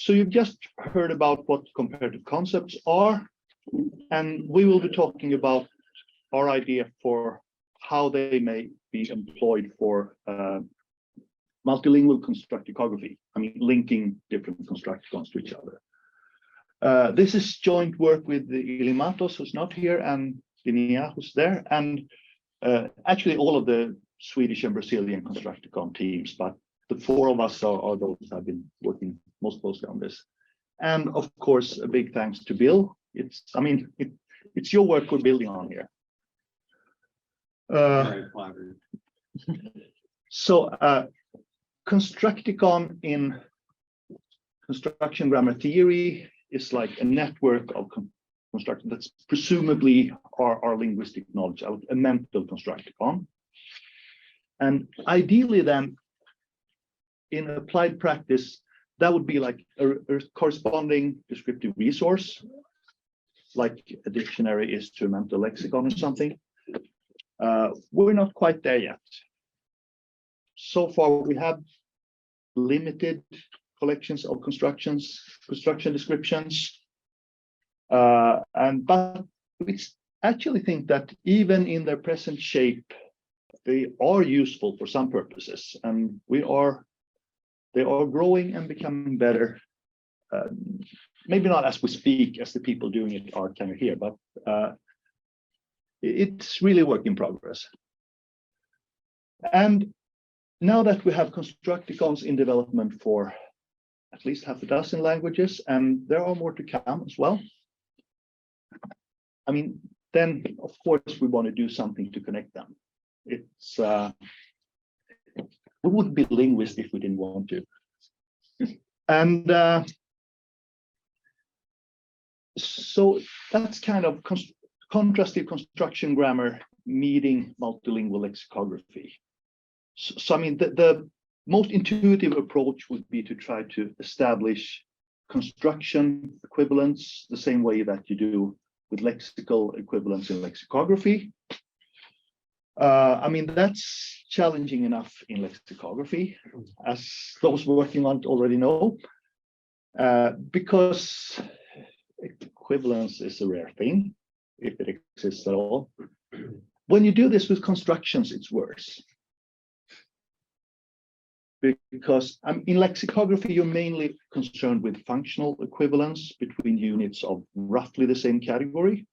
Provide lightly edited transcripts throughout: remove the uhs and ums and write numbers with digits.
So you've just heard about what comparative concepts are, and we will be talking about our idea for how they may be employed for multilingual constructicography. I mean, linking different constructicons to each other. This is joint work with Ilimatos, who's not here, and Linnea, who's there, and actually all of the Swedish and Brazilian Constructicon teams, but the four of us are those that have been working most closely on this. And of course, a big thanks to Bill. It's your work we're building on here. So Constructicon in construction grammar theory is like a network of constructors that's presumably our linguistic knowledge, a mental constructicon. And ideally then, in applied practice, that would be like a corresponding descriptive resource, like a dictionary is to a mental lexicon or something. We're not quite there yet. So far, we have limited collections of construction descriptions, but we actually think that even in their present shape, they are useful for some purposes, and they are growing and becoming better. Maybe not as we speak, as the people doing it are kind of here, but it's really a work in progress. And now that we have constructicons in development for at least half a dozen languages, and there are more to come as well. I mean, then of course we want to do something to connect them. It's we wouldn't be linguists if we didn't want to. And so that's kind of contrastive construction grammar meeting multilingual lexicography. So I mean, the most intuitive approach would be to try to establish construction equivalents the same way that you do with lexical equivalents in lexicography. I mean, that's challenging enough in lexicography, as those working on it already know, because equivalence is a rare thing, if it exists at all. When you do this with constructions, it's worse. Because in lexicography, you're mainly concerned with functional equivalence between units of roughly the same category.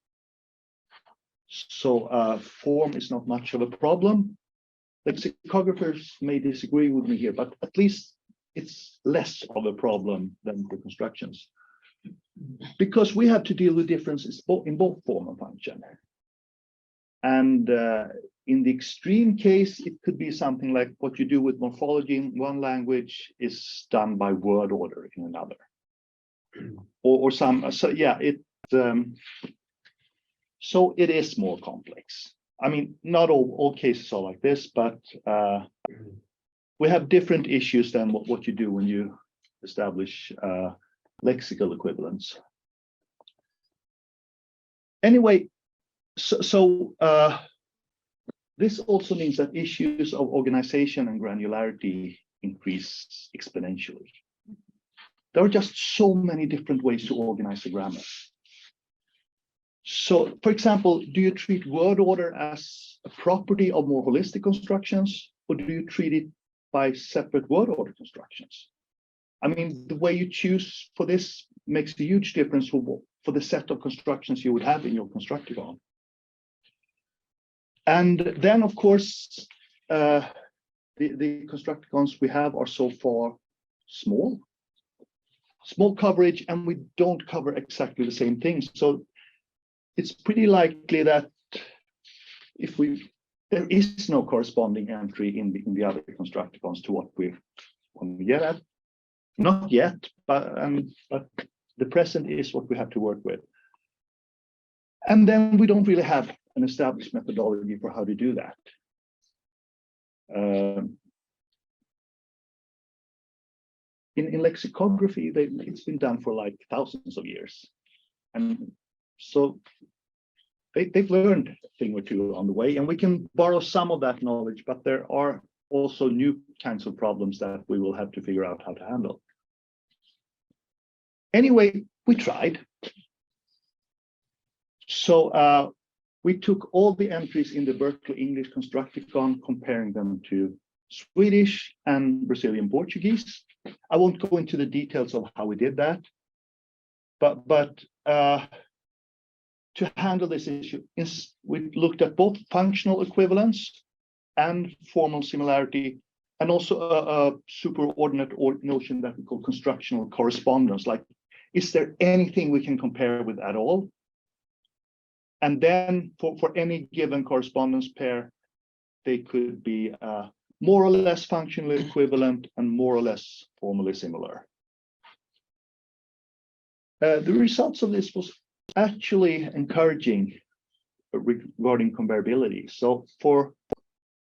So form is not much of a problem. Lexicographers may disagree with me here, but at least it's less of a problem than the constructions, because we have to deal with differences in both form and function. And in the extreme case, it could be something like what you do with morphology in one language is done by word order in another, or some. So yeah, so it is more complex. I mean, not all cases are like this, but we have different issues than what you do when you establish lexical equivalents. Anyway, so this also means that issues of organization and granularity increase exponentially. There are just so many different ways to organize a grammar. So, for example, do you treat word order as a property of more holistic constructions, or do you treat it by separate word order constructions? I mean, the way you choose for this makes a huge difference for the set of constructions you would have in your constructicon. And then, of course, the constructicons we have are so far small coverage, and we don't cover exactly the same things. So it's pretty likely that there is no corresponding entry in the other constructicons to what we want to get at. Not yet, but the present is what we have to work with. And then we don't really have an established methodology for how to do that. In lexicography, it's been done for like thousands of years. And so they've learned a thing or two on the way, and we can borrow some of that knowledge, but there are also new kinds of problems that we will have to figure out how to handle. Anyway, we tried. So we took all the entries in the Berkeley English Constructicon, comparing them to Swedish and Brazilian Portuguese. I won't go into the details of how we did that, but to handle this issue, we looked at both functional equivalence and formal similarity, and also a superordinate notion that we call constructional correspondence. Like, is there anything we can compare with at all? And then for any given correspondence pair, they could be more or less functionally equivalent and more or less formally similar. The results of this was actually encouraging regarding comparability. So for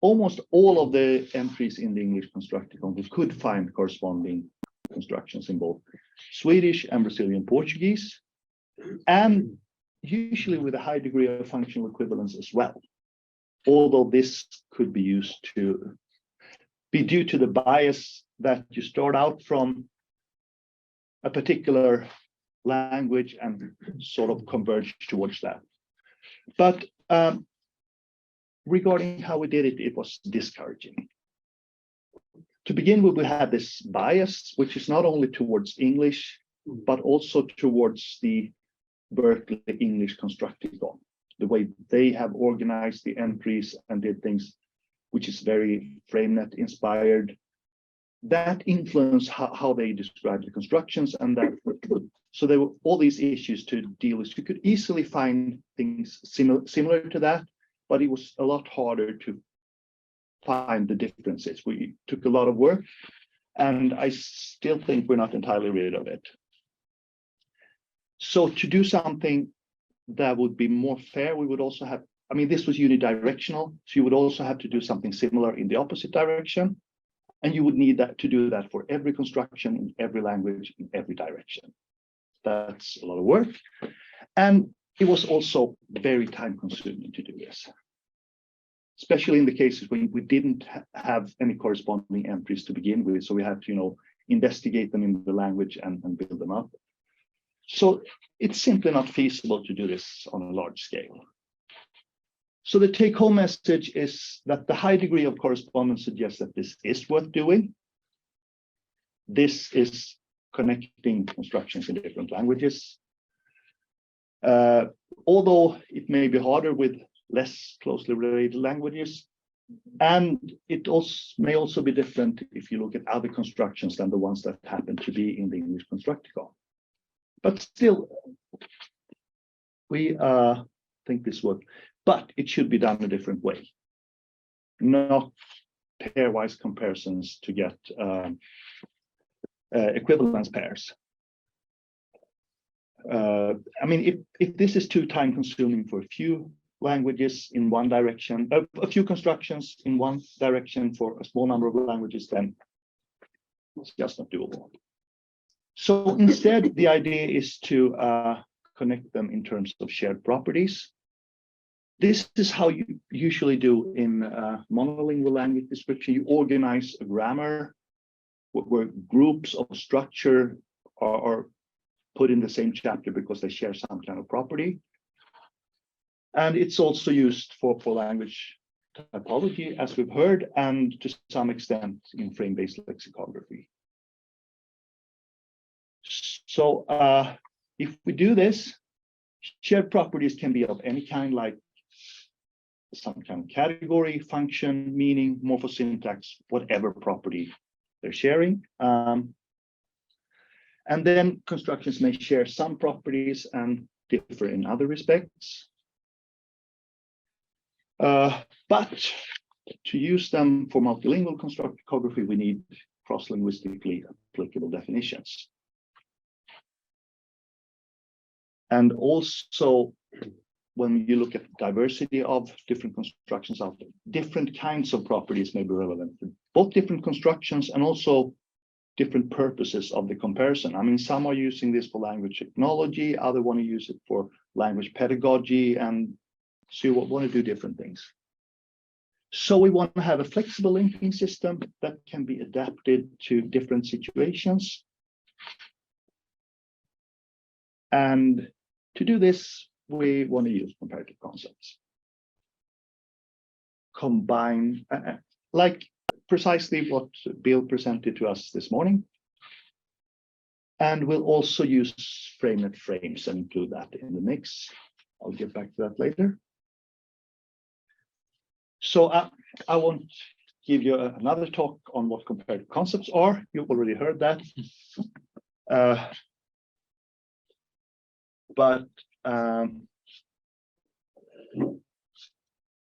almost all of the entries in the English Constructicon, we could find corresponding constructions in both Swedish and Brazilian Portuguese, and usually with a high degree of functional equivalence as well. Although this could be used to be due to the bias that you start out from a particular language and sort of converge towards that. But regarding how we did it, it was discouraging. To begin with, we had this bias, which is not only towards English, but also towards the Berkeley English Constructicon, the way they have organized the entries and did things, which is very FrameNet inspired. That influenced how they describe the constructions, and that so there were all these issues to deal with. You could easily find things similar to that, but it was a lot harder to find the differences. We took a lot of work, and I still think we're not entirely rid of it. So to do something that would be more fair, we would also have, I mean, this was unidirectional, so you would also have to do something similar in the opposite direction. And you would need that to do that for every construction in every language in every direction. That's a lot of work. And it was also very time consuming to do this, especially in the cases when we didn't have any corresponding entries to begin with. So we had to, investigate them in the language and build them up. So it's simply not feasible to do this on a large scale. So the take-home message is that the high degree of correspondence suggests that this is worth doing. This is connecting constructions in different languages. Although it may be harder with less closely related languages, and it may also be different if you look at other constructions than the ones that happen to be in the English Constructicon. But still, we think this works. But it should be done a different way, not pairwise comparisons to get equivalence pairs. I mean, if this is too time consuming for a few languages in one direction, a few constructions in one direction for a small number of languages, then it's just not doable. So instead, the idea is to connect them in terms of shared properties. This is how you usually do in monolingual language description. You organize a grammar where groups of structure are put in the same chapter because they share some kind of property. And it's also used for language typology, as we've heard, and to some extent in frame-based lexicography. So if we do this, shared properties can be of any kind, like some kind of category, function, meaning, morphosyntax, whatever property they're sharing. And then constructions may share some properties and differ in other respects. But to use them for multilingual constructicography, we need cross-linguistically applicable definitions. And also, when you look at diversity of different constructions out there, different kinds of properties may be relevant for both different constructions and also different purposes of the comparison. I mean, some are using this for language technology, others want to use it for language pedagogy, and so you want to do different things. So we want to have a flexible linking system that can be adapted to different situations. And to do this, we want to use comparative concepts. Combine, like precisely what Bill presented to us this morning. And we'll also use framenet frames and include that in the mix. I'll get back to that later. So I won't give you another talk on what comparative concepts are. You've already heard that.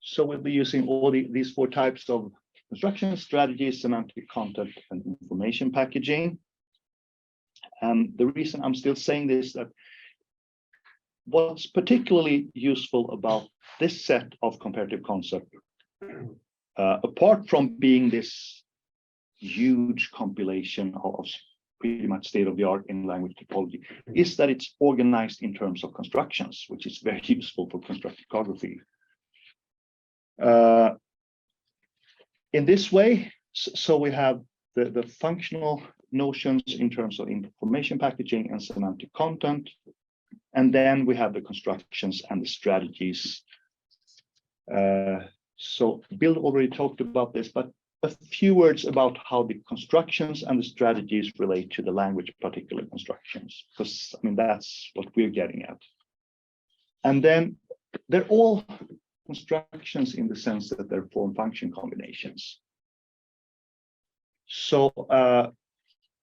So we'll be using all these four types of construction strategies, semantic content, and information packaging. And the reason I'm still saying this, that what's particularly useful about this set of comparative concepts, apart from being this huge compilation of pretty much state-of-the-art in language typology, is that it's organized in terms of constructions, which is very useful for constructicography. In this way, so we have the functional notions in terms of information packaging and semantic content, and then we have the constructions and the strategies. So Bill already talked about this, but a few words about how the constructions and the strategies relate to the language particular constructions, because I mean that's what we're getting at. And then they're all constructions in the sense that they're form function combinations. So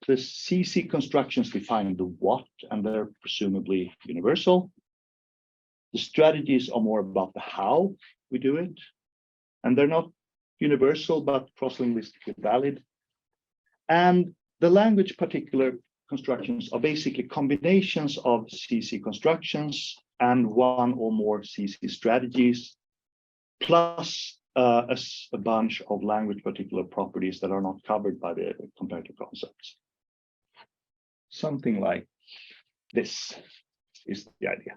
the CC constructions define the what, and they're presumably universal. The strategies are more about the how we do it, and they're not universal, but cross-linguistically valid. And the language particular constructions are basically combinations of CC constructions and one or more CC strategies, plus a bunch of language particular properties that are not covered by the comparative concepts. Something like this is the idea.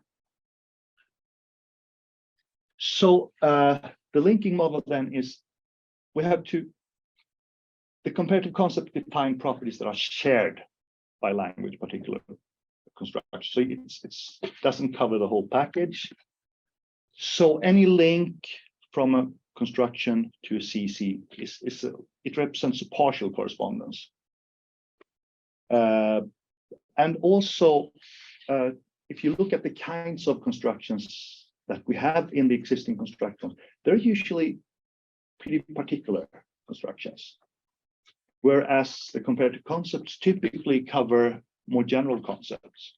So the linking model then is, we have the comparative concept define properties that are shared by language particular construction. So it doesn't cover the whole package. So any link from a construction to a CC it represents a partial correspondence. And also, if you look at the kinds of constructions that we have in the existing constructions, they're usually pretty particular constructions, whereas the comparative concepts typically cover more general concepts.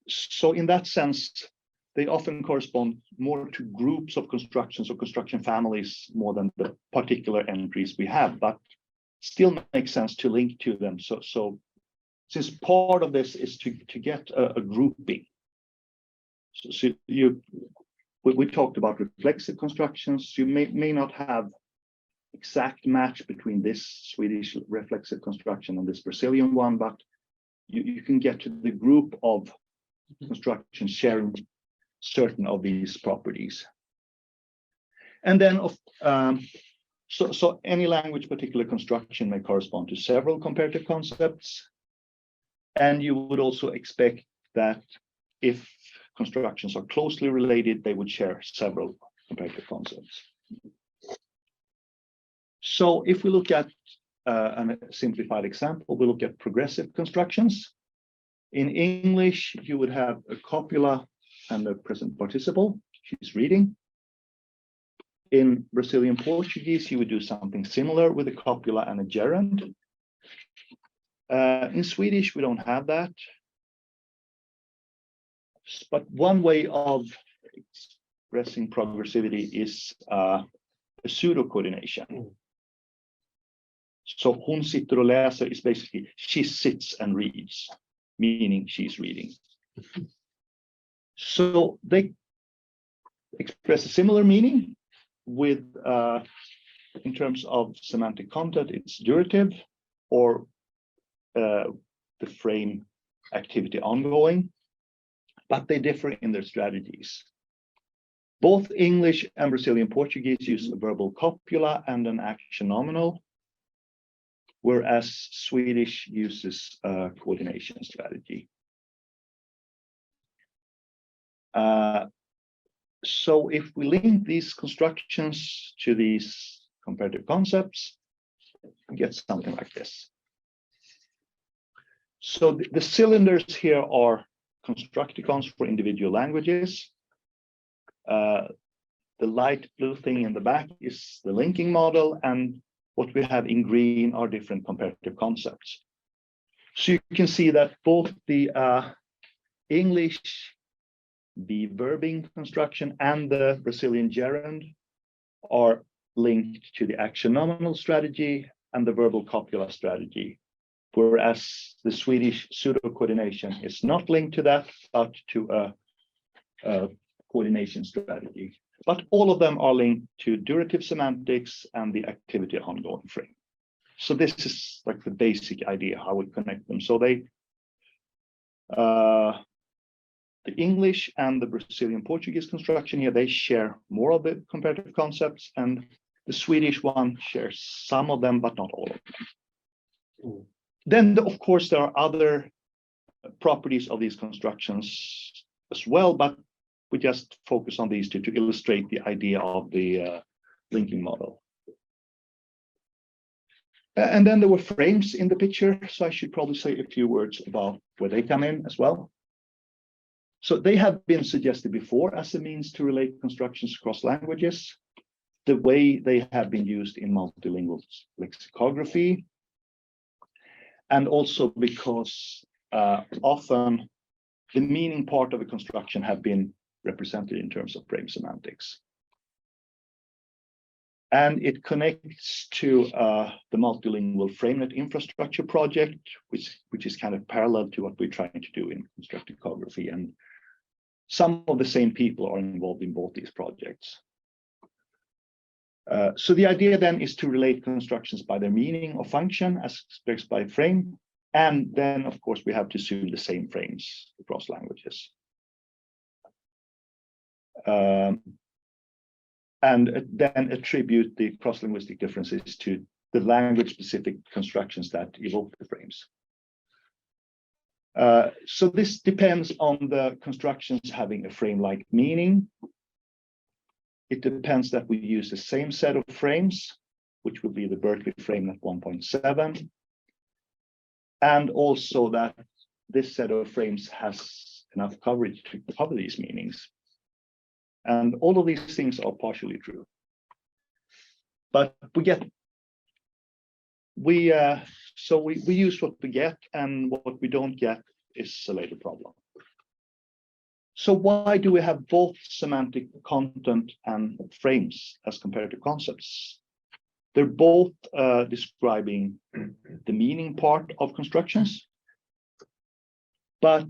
So in that sense, they often correspond more to groups of constructions or construction families more than the particular entries we have, but still makes sense to link to them. So since part of this is to get a grouping. So we talked about reflexive constructions. You may not have exact match between this Swedish reflexive construction and this Brazilian one, but you can get to the group of constructions sharing certain of these properties. And then so any language particular construction may correspond to several comparative concepts. And you would also expect that if constructions are closely related, they would share several comparative concepts. So if we look at a simplified example, we look at progressive constructions. In English, you would have a copula and a present participle. She's reading. In Brazilian Portuguese, you would do something similar with a copula and a gerund. In Swedish, we don't have that. But one way of expressing progressivity is a pseudo-coordination. So hon sitter och läser is basically she sits and reads, meaning she's reading. So they express a similar meaning with, in terms of semantic content, it's durative or the frame activity ongoing, but they differ in their strategies. Both English and Brazilian Portuguese use a verbal copula and an action nominal, whereas Swedish uses a coordination strategy. So if we link these constructions to these comparative concepts, we get something like this. So the cylinders here are constructicons for individual languages. The light blue thing in the back is the linking model, and what we have in green are different comparative concepts. So you can see that both the English, the verbing construction, and the Brazilian gerund are linked to the action nominal strategy and the verbal copula strategy, whereas the Swedish pseudo-coordination is not linked to that, but to a coordination strategy. But all of them are linked to durative semantics and the activity ongoing frame. So this is like the basic idea how we connect them. So they, the English and the Brazilian Portuguese construction here, they share more of the comparative concepts, and the Swedish one shares some of them, but not all of them. Then, of course, there are other properties of these constructions as well, but we just focus on these two to illustrate the idea of the linking model. And then there were frames in the picture, so I should probably say a few words about where they come in as well. So they have been suggested before as a means to relate constructions across languages, the way they have been used in multilingual lexicography, and also because often the meaning part of a construction have been represented in terms of frame semantics. And it connects to the multilingual FrameNet infrastructure project, which is kind of parallel to what we're trying to do in Constructicography. And some of the same people are involved in both these projects. So the idea then is to relate constructions by their meaning or function as expressed by frame. And then, of course, we have to assume the same frames across languages. And then attribute the cross-linguistic differences to the language-specific constructions that evoke the frames. So this depends on the constructions having a frame-like meaning. It depends that we use the same set of frames, which would be the Berkeley FrameNet 1.7. And also that this set of frames has enough coverage to cover these meanings. And all of these things are partially true. But we use what we get, and what we don't get is a later problem. So why do we have both semantic content and frames as comparative concepts? They're both describing the meaning part of constructions, but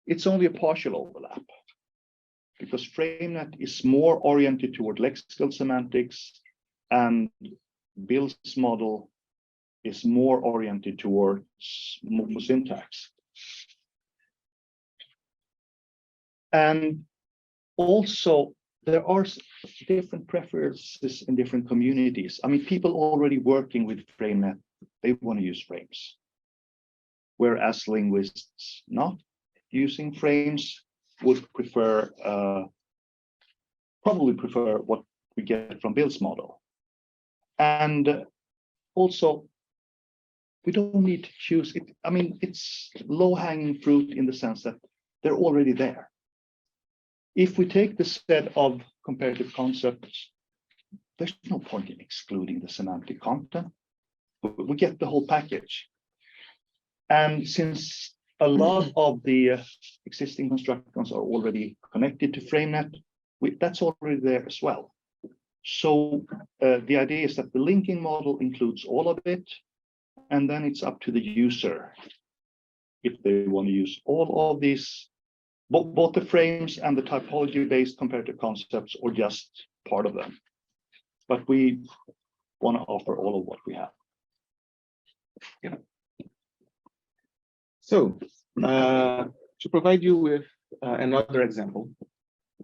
it's only a partial overlap, because FrameNet is more oriented toward lexical semantics, and Bill's model is more oriented towards morphosyntax. And also, there are different preferences in different communities. I mean, people already working with FrameNet, they want to use frames, whereas linguists not using frames would prefer, probably prefer what we get from Bill's model. And also, we don't need to choose it. I mean, it's low-hanging fruit in the sense that they're already there. If we take the set of comparative concepts, there's no point in excluding the semantic content. We get the whole package. And since a lot of the existing constructions are already connected to FrameNet, that's already there as well. So the idea is that the linking model includes all of it, and then it's up to the user if they want to use all of these, both the frames and the typology-based comparative concepts, or just part of them. But we want to offer all of what we have. Yeah. So to provide you with another example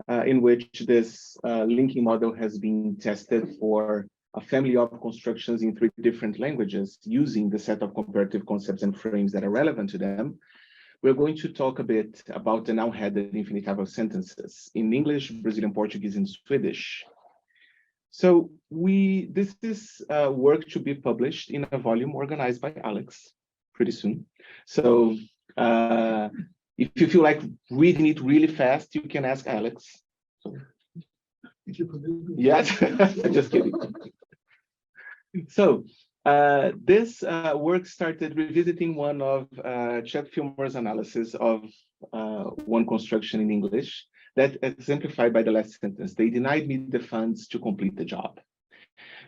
in which this linking model has been tested for a family of constructions in 3 different languages using the set of comparative concepts and frames that are relevant to them, we're going to talk a bit about the noun-headed infinitival sentences in English, Brazilian Portuguese, and Swedish. So this is work to be published in a volume organized by Alex pretty soon. So if you feel like reading it really fast, you can ask Alex. So, yes, just kidding. So this work started revisiting one of Chuck Filmer's analysis of one construction in English that exemplified by the last sentence. They denied me the funds to complete the job.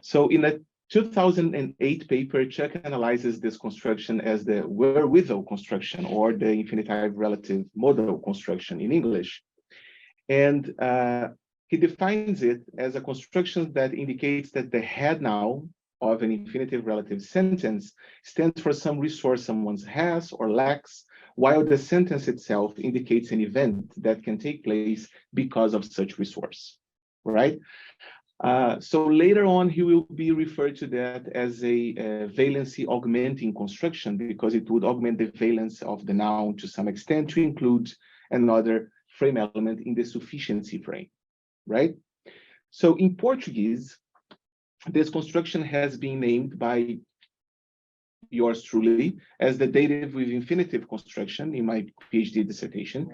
So in a 2008 paper, Chuck analyzes this construction as the wherewithal construction, or the infinitive relative modal construction in English. And he defines it as a construction that indicates that the head noun of an infinitive relative sentence stands for some resource someone has or lacks, while the sentence itself indicates an event that can take place because of such resource, right? So later on, he will be referred to that as a valency augmenting construction, because it would augment the valence of the noun to some extent to include another frame element in the sufficiency frame, right? So in Portuguese, this construction has been named by yours truly as the dative with infinitive construction in my PhD dissertation,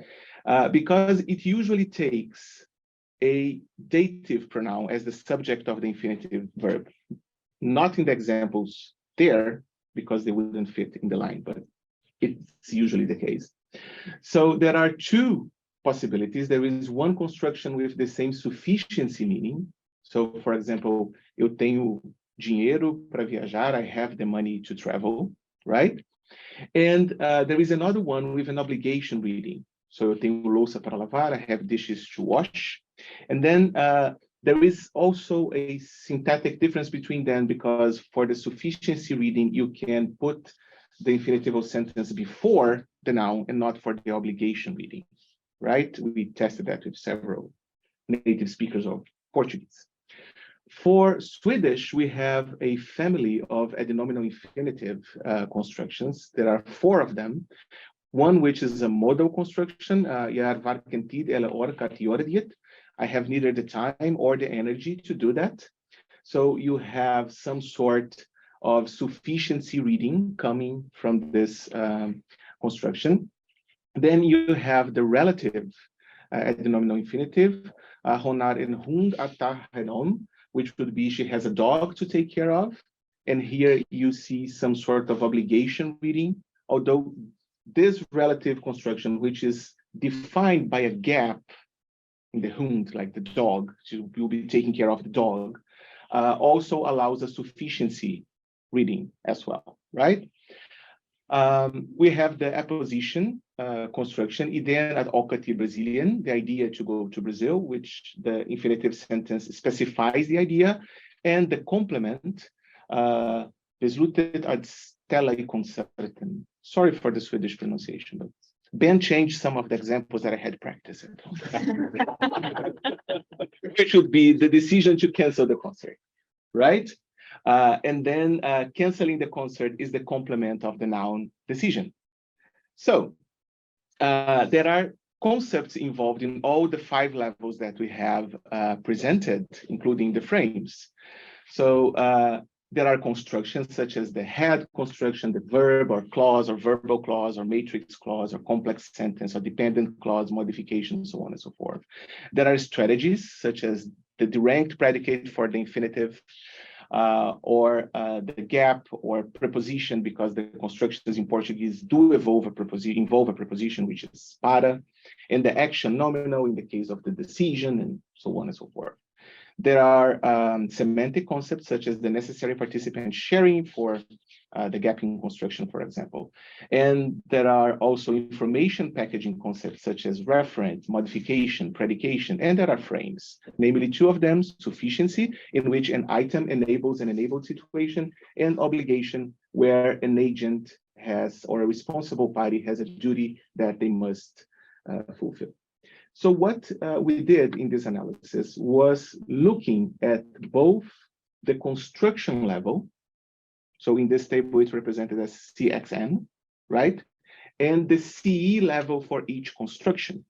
because it usually takes a dative pronoun as the subject of the infinitive verb. Not in the examples there, because they wouldn't fit in the line, but it's usually the case. So there are 2 possibilities. There is one construction with the same sufficiency meaning. So, for example, eu tenho dinheiro para viajar, I have the money to travel, right? And there is another one with an obligation reading. So eu tenho louça para lavar, I have dishes to wash. And then there is also a syntactic difference between them, because for the sufficiency reading, you can put the infinitival sentence before the noun and not for the obligation reading, right? We tested that with several native speakers of Portuguese. For Swedish, we have a family of adenominal infinitive constructions. There are 4 of them. One which is a modal construction, jag varken tid eller ork att göra det. I have neither the time or the energy to do that. So you have some sort of sufficiency reading coming from this construction. Then you have the relative adenominal infinitive, hon har en hund att ta hand om, which would be she has a dog to take care of. And here you see some sort of obligation reading, although this relative construction, which is defined by a gap in the hund, like the dog, so you'll be taking care of the dog, also allows a sufficiency reading as well, right? We have the apposition construction, ideia ad ocati Brazilian, the idea to go to Brazil, which the infinitive sentence specifies the idea, and the complement, beslutet ad stella i concerten. Sorry for the Swedish pronunciation, but Ben changed some of the examples that I had practiced. Which would be the decision to cancel the concert, right? And then canceling the concert is the complement of the noun decision. So there are concepts involved in all the 5 levels that we have presented, including the frames. So there are constructions such as the head construction, the verb or clause or verbal clause or matrix clause or complex sentence or dependent clause modification, so on and so forth. There are strategies such as the direct predicate for the infinitive, or the gap or preposition, because the constructions in Portuguese do involve a preposition, which is para, and the action nominal in the case of the decision, and so on and so forth. There are semantic concepts such as the necessary participant sharing for the gapping construction, for example. And there are also information packaging concepts such as referent, modification, predication, and there are frames, namely 2 of them, sufficiency, in which an item enables an enabled situation, and obligation, where an agent has, or a responsible party has a duty that they must fulfill. So what we did in this analysis was looking at both the construction level. So in this table, it's represented as CXN, right? And the CE level for each construction.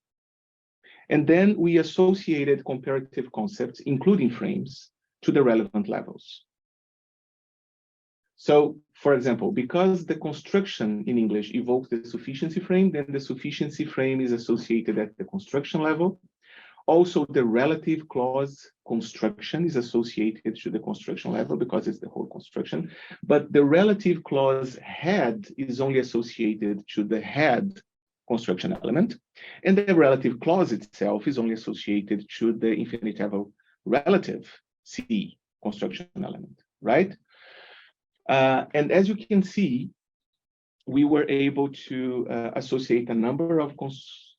And then we associated comparative concepts, including frames, to the relevant levels. So, for example, because the construction in English evokes the sufficiency frame, then the sufficiency frame is associated at the construction level. Also, the relative clause construction is associated to the construction level because it's the whole construction. But the relative clause head is only associated to the head construction element. And the relative clause itself is only associated to the infinitival relative C construction element, right? And as you can see, we were able to associate a number of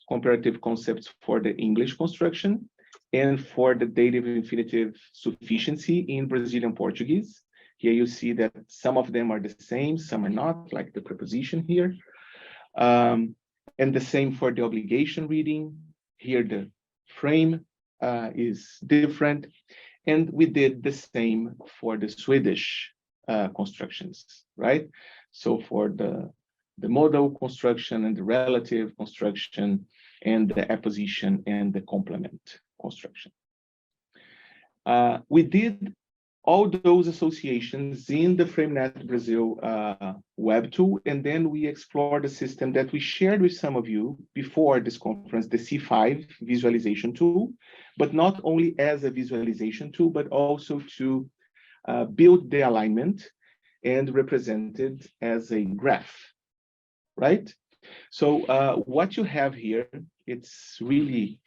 comparative concepts for the English construction and for the dative infinitive sufficiency in Brazilian Portuguese. Here you see that some of them are the same, some are not, like the preposition here. And the same for the obligation reading. Here the frame is different. And we did the same for the Swedish constructions, right? So for the modal construction and the relative construction and the apposition and the complement construction. We did all those associations in the FrameNet Brazil web tool, and then we explored the system that we shared with some of you before this conference, the C5 visualization tool, but not only as a visualization tool, but also to build the alignment and represented as a graph, right? So what you have here, it's really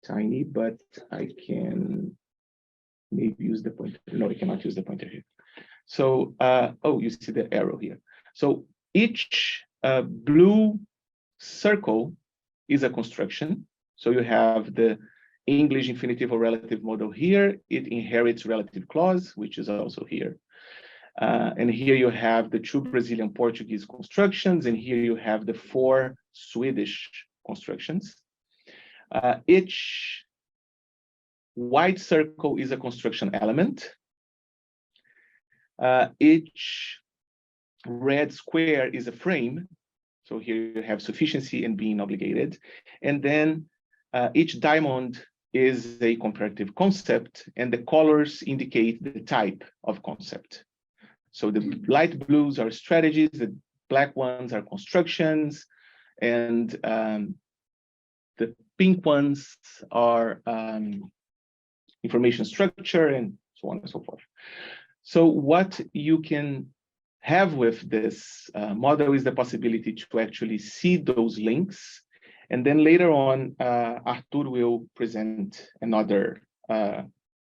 tiny, but I can maybe use the pointer. No, I cannot use the pointer here. So, oh, you see the arrow here. So each blue circle is a construction. So you have the English infinitive or relative model here. It inherits relative clause, which is also here. And here you have the 2 Brazilian Portuguese constructions, and here you have the 4 Swedish constructions. Each white circle is a construction element. Each red square is a frame. So here you have sufficiency and being obligated. And then each diamond is a comparative concept, and the colors indicate the type of concept. So the light blues are strategies, the black ones are constructions, and the pink ones are information structure, and so on and so forth. So what you can have with this model is the possibility to actually see those links. And then later on, Arthur will present another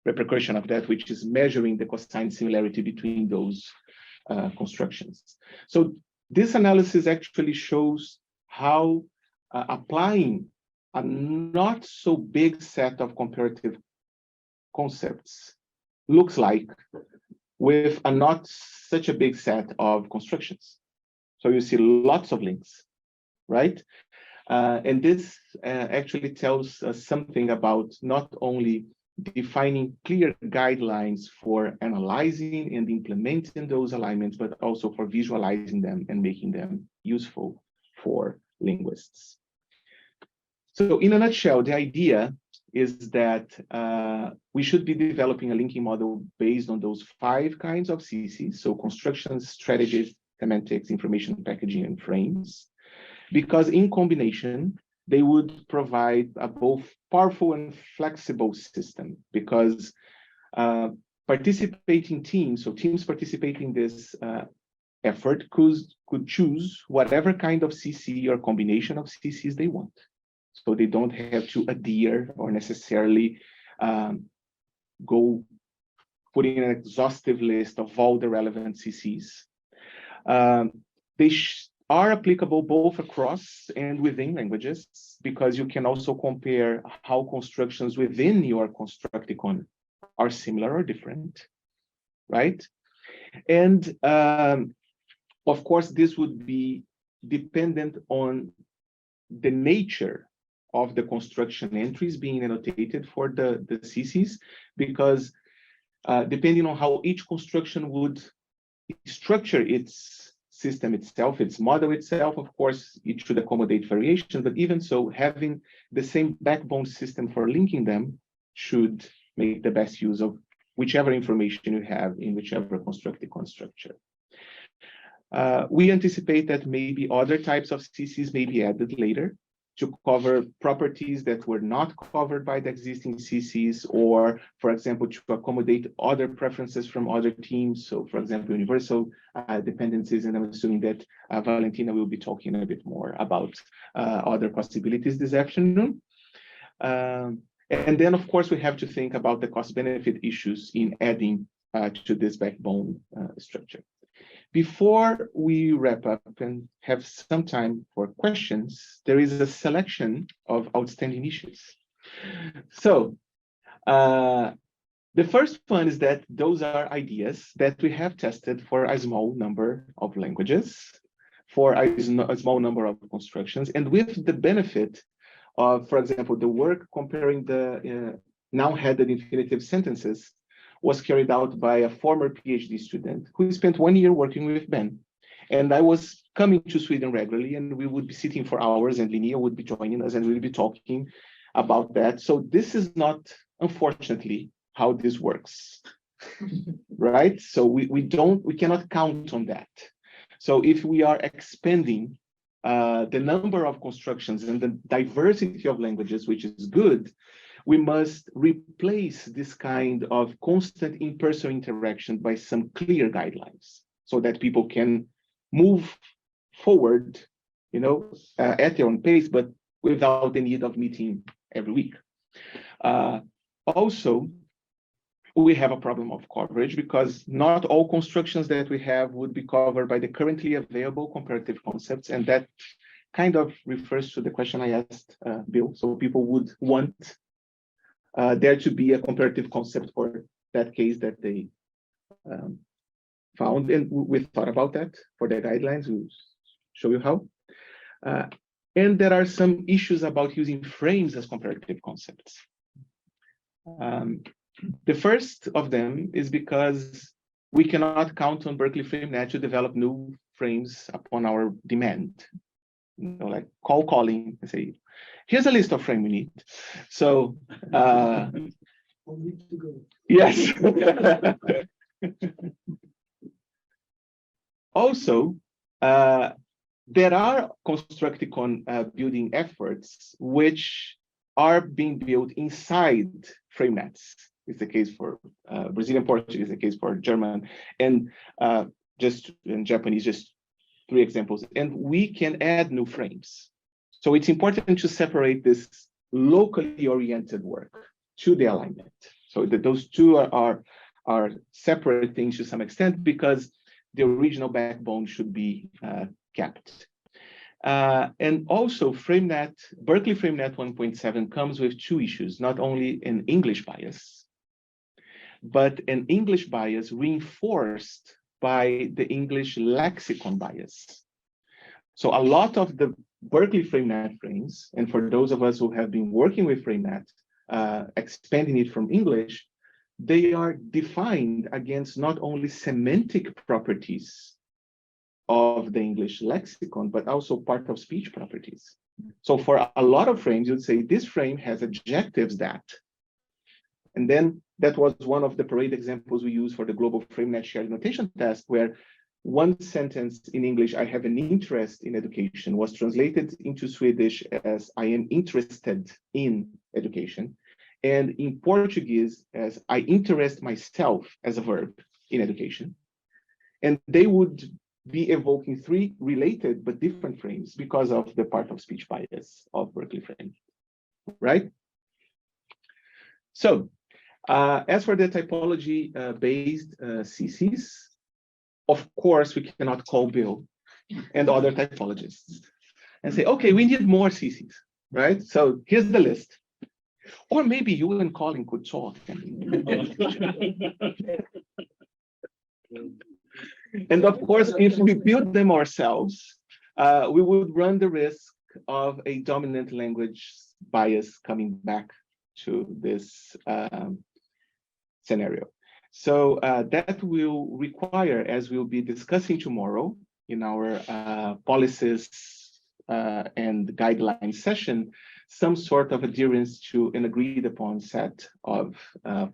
repercussion of that, which is measuring the cosine similarity between those constructions. So this analysis actually shows how applying a not so big set of comparative concepts looks like with a not such a big set of constructions. So you see lots of links, right? And this actually tells us something about not only defining clear guidelines for analyzing and implementing those alignments, but also for visualizing them and making them useful for linguists. So in a nutshell, the idea is that we should be developing a linking model based on those 5 kinds of CCs, so constructions, strategies, semantics, information packaging, and frames, because in combination, they would provide a both powerful and flexible system, because participating teams, so teams participating in this effort could choose whatever kind of CC or combination of CCs they want. So they don't have to adhere or necessarily go putting an exhaustive list of all the relevant CCs. They are applicable both across and within languages, because you can also compare how constructions within your Constructicon are similar or different, right? And of course, this would be dependent on the nature of the construction entries being annotated for the CCs, because depending on how each construction would structure its system itself, its model itself. Of course, it should accommodate variation, but even so, having the same backbone system for linking them should make the best use of whichever information you have in whichever Constructicon structure. We anticipate that maybe other types of CCs may be added later to cover properties that were not covered by the existing CCs, or, for example, to accommodate other preferences from other teams. So, for example, universal dependencies, and I'm assuming that Valentina will be talking a bit more about other possibilities this afternoon. And then, of course, we have to think about the cost-benefit issues in adding to this backbone structure. Before we wrap up and have some time for questions, there is a selection of outstanding issues. So the first one is that those are ideas that we have tested for a small number of languages, for a small number of constructions, and with the benefit of, for example, the work comparing the noun-headed infinitive sentences was carried out by a former PhD student who spent 1 year working with Ben. And I was coming to Sweden regularly, and we would be sitting for hours, and Linnea would be joining us, and we'd be talking about that. So this is not, unfortunately, how this works, right? So we cannot count on that. So if we are expanding the number of constructions and the diversity of languages, which is good, we must replace this kind of constant in-person interaction by some clear guidelines so that people can move forward, at their own pace, but without the need of meeting every week. Also, we have a problem of coverage because not all constructions that we have would be covered by the currently available comparative concepts, and that kind of refers to the question I asked Bill. So people would want there to be a comparative concept for that case that they found, and we thought about that for the guidelines. We'll show you how. And there are some issues about using frames as comparative concepts. The first of them is because we cannot count on Berkeley FrameNet to develop new frames upon our demand. Like calling and say, here's a list of frame we need. So, yes. Also, there are Constructicon building efforts which are being built inside FrameNets. It's the case for Brazilian Portuguese, the case for German, and just in Japanese, just 3 examples. And we can add new frames. So it's important to separate this locally oriented work to the alignment. So that those two are separate things to some extent because the original backbone should be kept. And also FrameNet, Berkeley FrameNet 1.7 comes with 2 issues, not only an English bias, but an English bias reinforced by the English lexicon bias. So a lot of the Berkeley FrameNet frames, and for those of us who have been working with FrameNet, expanding it from English, they are defined against not only semantic properties of the English lexicon, but also part of speech properties. So for a lot of frames, you'd say this frame has adjectives that. And then that was one of the parade examples we use for the global FrameNet shared notation test, where one sentence in English, I have an interest in education, was translated into Swedish as I am interested in education. And in Portuguese as I interest myself as a verb in education. And they would be evoking 3 related but different frames because of the part of speech bias of Berkeley frame, right? So as for the typology-based CCs, of course, we cannot call Bill and other typologists and say, okay, we need more CCs, right? So here's the list. Or maybe you and Colin could talk. And of course, if we build them ourselves, we would run the risk of a dominant language bias coming back to this scenario. So that will require, as we'll be discussing tomorrow in our policies and guidelines session, some sort of adherence to an agreed upon set of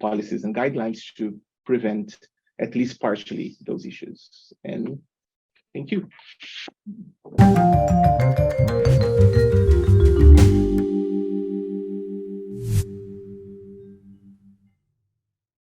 policies and guidelines to prevent at least partially those issues. And thank you.